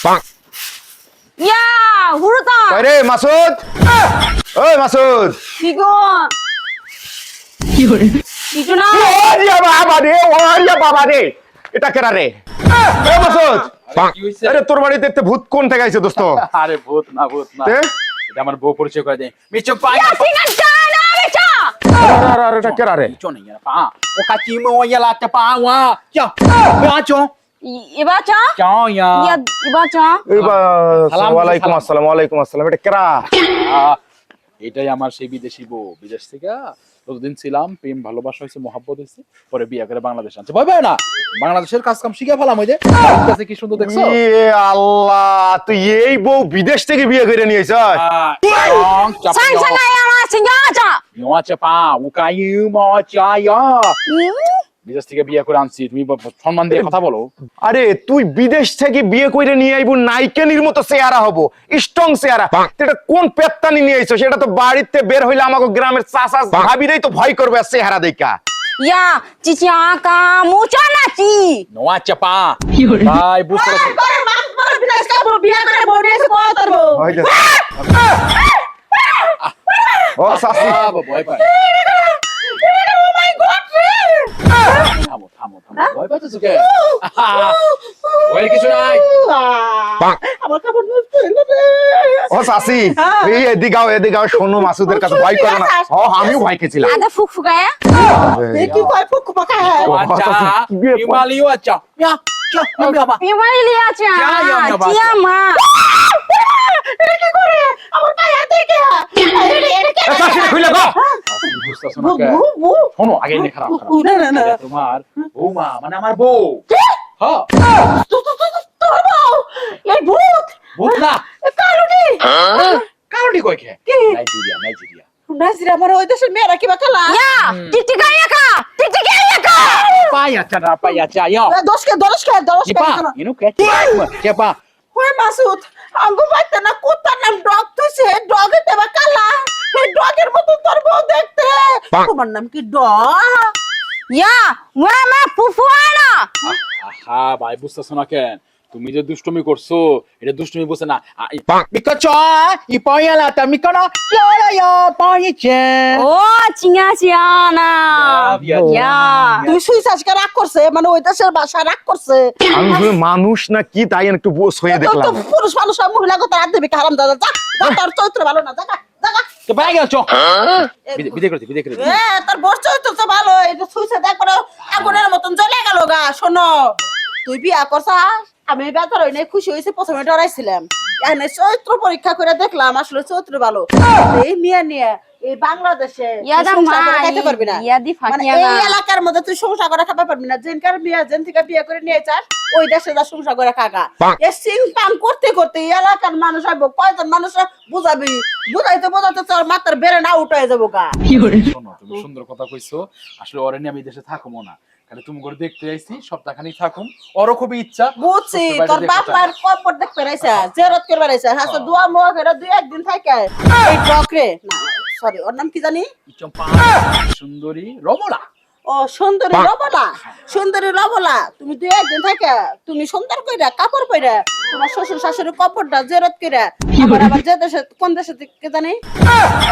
ইয়া হুরুতা রে মাসুদ, ওই মাসুদ। কি গো কিছু না ওরে বাবা রে, ওরে বাবা রে, এটা কেরা রে? এ মাসুদ, কি হইছে? আরে তোর বাড়িতে একটা ভূত কোন থেকে আইছে দোস্ত? আরে ভূত না তে? এটা আমার বউ পরিচয় করে দে মিচো পাই ইয়া সিঙ্গা জানা বেচা আরে এটা কেরা রে? মিচো নেই পা ও কাচি মো ইয়ালা তে পা ওয়া চা বাচো ইবাচা চাও ইয়া ইয়া ইবাচা ওয়ালাইকুম আসসালাম, ওয়ালাইকুম আসসালাম। এটা কেরা? এটাই আমার সেই বিদেশি বউ, বিদেশ থেকে যতদিন ছিলাম প্রেম ভালোবাসা হয়েছে, মহব্বত হয়েছে, পরে বিয়ে করে বাংলাদেশ আনছে। ভয় পায় না, বাংলাদেশের কাজ কাম শিখে ফেলাম। ওই যে কাছে কি সুন্দর দেখছো? এ আল্লাহ, তুই এই বউ বিদেশ থেকে বিয়ে করে নিয়ে আইছ? সাং সাং আয়া সিঙ্গা চা ইয়া চা পা উকাইউ মো চা ইয়া বিদেশ থেকে বিয়ে করে আনছি, তুমি সম্মান দিয়ে কথা বলো। আরে তুই বিদেশ থেকে বিয়ে করে নিয়ে আইবো, নাইকেনির মতো চেহারা হবো, স্ট্রং চেহারা। এটা কোন পেত্তানি নিয়ে আইছো? সেটা তো বাড়িতে বের হইলে আমাকে গ্রামের চাচা ভাবিরাই তো ভয় করবে চেহারা দেখা। ইয়া চিচি আকা মুচা নাচি নোয়া চা পা ভাই বুঝতে পারছো? করে মাস পরে বিদেশ কা বিয়া করে বড় এসে কত করব ও সাসি, ভয় পায়। থামো থামো থামো, ভয় পাচ্ছো কে? ভয়ের কিছু নাই। আমার কাপড় নষ্ট হইলো রে ও সাসি, এই এদিকে আও, শোনো মাসুদের কাছে ভয় করো না। ও আমিও ভয় খেয়েছিলাম। আদা ফুকফুকায়া কি কয় ফুক পাকা আচ্ছা হিমালয় আচ্ছা ইয়া চা বাবা পিমাইলি আচা চিয়া মা এটা কি করে আমার পায়ে হাতে কে এটা এ সাসি খুলে গো। বুঝতেছো না কে? শোনো আগে এনে খারাপ না এটা তোমার বৌমা, মানে আমার বউ। হ্যাঁ তোর বউ এই ভূত ভূত না, কালুটি কারণই কই খে? নাইজেরিয়া নাইজেরিয়া নাজির আমার ওই দেশের মেয়েরা কি বাকালা ইয়া টিটিকায়া কা পাই আচ্ছা না পাই আচ্ছা ইয়া দশকে ইপা ইনো কে কেপা ওই মাসুদ আঙ্গু বাইতে না কুত্তার নাম ডগ তুইছে ডগে তে বাকালা এই ডগের মতো তোর বউ দেখতে তোমার নাম কি ডগ ইয়া মামা পুফুয়ানা আহা ভাই বুঝতেছো না কেন? তুমি যে দুষ্টুমি করছো, এটা দুষ্টুমি বুঝছে না। মিকো ইপয়ালা তা মিকোনা ইয়া পাইছে ও চিঙ্গা চিয়ানা ইয়া তুই সুইস আজকে রাগ করছে মানে ওই দেশের ভাষা রাগ করছে আমি শুধু মানুষ না কি তাই একটু বস হয়ে তো দেখলাম। পুরুষ মানুষ আর মহিলা কথা রাত দেবে হারাম দাদা যা যা, তোর চরিত্র ভালো না জাগা জাগা কে পাই গেল চো বিদে করতে তোর বস চরিত্র তো ভালো এই যে সুইসে দেখ করে আগুনের মতন জ্বলে গেল গা শোনো তুই বিয়া করছাস আমি বেতর হই নাই খুশি হয়েছে প্রথমে ডরাইছিলাম এখানে চরিত্র পরীক্ষা করে দেখলাম আসলে চরিত্র ভালো এই মিয়া নিয়ে এই বাংলাদেশে ইয়াদা তুই সংসার মা করে খাইতে পারবি না ইয়াদি মানে ফাকিয়ানা এই এলাকার মধ্যে তুই সংসার করে খাইতে পারবি না যেনকার বিয়া যেন থেকে বিয়ে করে নিয়ে যাস ওই দেশে যা সংসার করে খাগা এ সিং পান করতে করতে এই এলাকার মানুষ আইব কয়জন মানুষ বুঝাবি বুঝাইতে তোর মাথার বেড়ে না উঠাই যাবো গা শোনো তুমি সুন্দর কথা কইছো, আসলে ওরে নিয়ে আমি দেশে থাকবো না, খালি তুমি করে দেখতে আইছি, সপ্তাহখানি থাকুম, ওরও খুবই ইচ্ছা। বুঝছি শ্বশুর তোর বাড়ি বাপ দেখতে মায়ের কপর দেখতে রাইছে জেরত করে রাইছে হ্যাঁ তো দুয়া মোয়া করে দুই একদিন থাকে এই টকরে না সরি ওর নাম কি জানি চম্পা সুন্দরী রমলা ও সুন্দরী রবলা তুমি দুই একদিন থাকে তুমি সুন্দর কইরা কাপড় পইরা তোমার শ্বশুর শাশুড়ি কাপড়টা জেরত কইরা আবার যে দেশে কোন দেশে থেকে জানি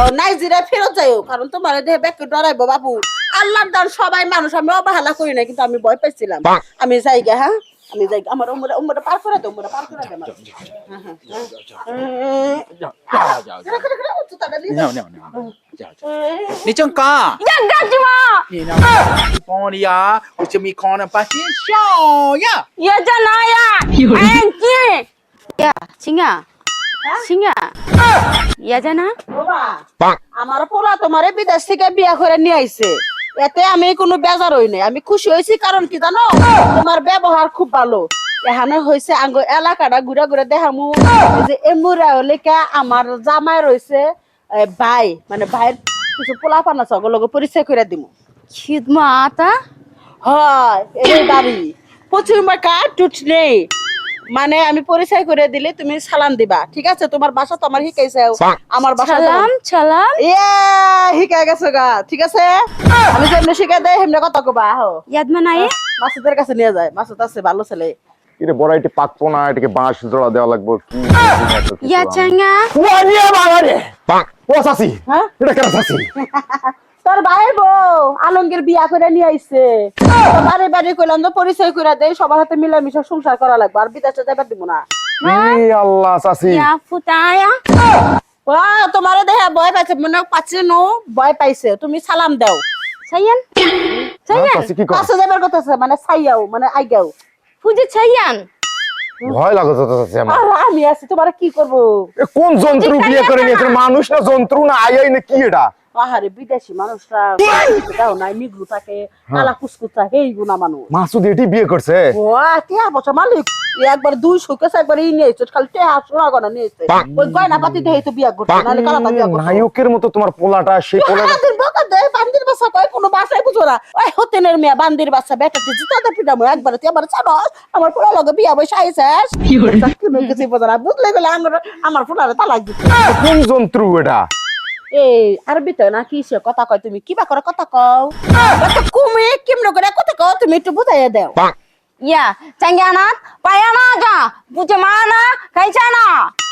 ও নাইজেরিয়া ফেরত যাইও কারণ তোমার দেহে ব্যাকে ডরাইবো বাবু আল্লাহর দান সবাই মানুষ আমি অবহেলা করি না কিন্তু আমি ভয় পাইছিলাম আমি যাই গে হ্যাঁ আমি যাই আমার উমরে পার করে দে উমরে পার করে দে আমার নিচং কা ইয়া গাজিমা পনিয়া উচে মি কোনা পাশি শো ইয়া ইয়া জানায়া আনকি ইয়া চিঙ্গা চিঙ্গা ইয়া জানা আমার পোলা তোমারে বিদেশ থেকে বিয়া করে নিয়ে আইছে এতে আমি কোনো বেজার হই নাই আমি খুশি হয়েছি কারণ কি জানো তোমার ব্যবহার খুব ভালো এখানে হয়েছে আঙ্গ এলাকাটা ঘুরে ঘুরে দেখামু এই যে এমুরা লেখা আমার জামাই রয়েছে ভাই মানে ভাইয়ের কিছু পোলা পানা সগলকে পরিচয় করে দিমু খিদমা আতা হয় এই বাড়ি প্রচুর মাকা টুট নেই মানে আমি পরিচয় করে দিলে তুমি সালাম দিবা ঠিক আছে তোমার বাসা তো আমার শিখাইছে আমার বাসা সালাম সালাম ইয়া শিখাই গেছো গা ঠিক আছে আমি যেমনি শিখাই দেয় হেমনে কথা কবা আহো ইয়াদ মানায়ে মাসুদের কাছে নিয়ে যায় মাসুদ আছে ভালো ছেলে এটা বড় এটি পাকবো না, এটাকে বাঁশ জোড়া দেওয়া লাগবে কি ইয়া চাঙ্গা ওয়ানিয়া বাবারে ও চাচি হ্যাঁ? এটা কেন চাচি তোর ভাই বউ আলমগীর বিয়া করে নিয়ে আইছে বাড়ি বাড়ি কইলাম তো পরিচয় করে দেয় সবার হাতে মিলামিশা সংসার করা লাগবে আর বিদেশে যাবার দিব না এই আল্লাহ চাচি ইয়া ফুটায়া ও তোমার দেখে ভয় পাইছে মনে পাচ্ছে নো ভয় পাইছে তুমি সালাম দাও সাইয়ান সাইয়ান চাচি কি কর কাছে যাবার কথা আছে মানে ছাইয়াও মানে আইগাও ফুজি সাইয়ান ভয় লাগে তো চাচি আমার আর আমি আছি তোমার কি করব এ কোন যন্ত্র বিয়ে করে নিয়েছে মানুষ না যন্ত্র না আই না কি এটা আহারে বিদেশি মানুষরা দাও নাই নিগ্রু থাকে কালা কুসকুস থাকে এইগুলা মানুষ মাসুদ এটি বিয়ে করছে ও টিয়া বছর মালিক একবার 200 কেস একবার ই নিয়েছে খালি টিয়া সোনা গনা নিয়েছে ওই গয়না পাতি দেই তো বিয়া করছে নালে কালা বিয়া করছে নায়কের মতো তোমার পোলাটা সেই পোলাটা বান্দির বকা দেয় বান্দির বাচ্চা কয় কোনো বাসায় বুঝো না ওই হতেনের মেয়ে বান্দির বাচ্চা বেটাতে জুতা পিটামো একবার তুই আমার ছাড়ো আমার পোলা লগে বিয়া বসে আইছাস কি কিছু বুঝো না বুঝলে গেলে আমার পোলারে তালাক দিতে কোন যন্ত্র এটা এই আরবিতে না কি সে কথা কয় তুমি কিবা করে কথা কও তো কুমে কিমনো করে কথা কও তুমি একটু বুঝাইয়া দাও ইয়া চাঙ্গানা পায়ানা যা বুঝে মানা খাইছানা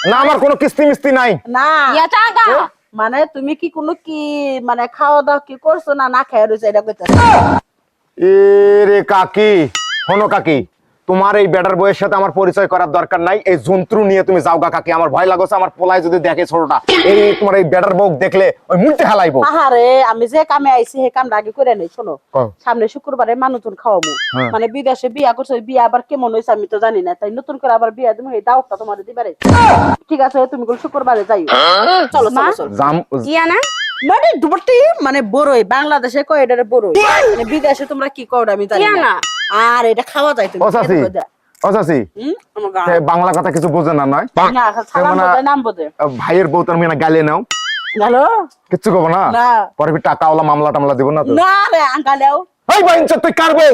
না আমার কোনো কিস্তি মিস্তি নাই না ইয়া চাঙ্গা মানে তুমি কি কোনো কি মানে খাওয়া দাওয়া কি করছো না না খাই রয়েছে এটা কইতাছ এ রে কাকি হনো কাকি তোমার এই বেটার বইয়ের সাথে আমার পরিচয় করার দরকার নাই এই যন্ত্র নিয়ে তুমি যাও গা কাকি আমার ভয় লাগছে আমার পোলায় যদি দেখে ছোটটা এই তোমার এই বেটার বউ দেখলে ওই মুলতে হালাইবো আহারে আমি যে কামে আইছি হে কামটা আগে করে নেই শোনো কও। সামনে শুক্রবারে মানুষজন খাওয়াবো হ্যাঁ। মানে বিদেশে বিয়া করছে বিয়া আবার কেমন হয়েছে আমি তো জানি না তাই নতুন করে আবার বিয়া তুমি এই দাওয়াতটা তোমার দিবারে ঠিক আছে তুমি কোন শুক্রবারে যাই চলো চলো চলো জাম ইয়া না মানে দুবটি মানে বড়ই বাংলাদেশে কয় এটারে বড়ই মানে বিদেশে তোমরা কি কও আমি জানি ইয়া না না আর এটা খাওয়া যায় তুমি ও চাচি ও চাচি আমার গা সে বাংলা কথা কিছু বোঝে না নয় না সালাম মানে- বোঝে নাম বোঝে ভাইয়ের বউ তার মেয়ে গালে নাও হ্যালো কিচ্ছু কব না না পরে টাকা ওলা মামলা টামলা দিব না তো না রে আঙ্কালেও এই বাইন তুই কার বউ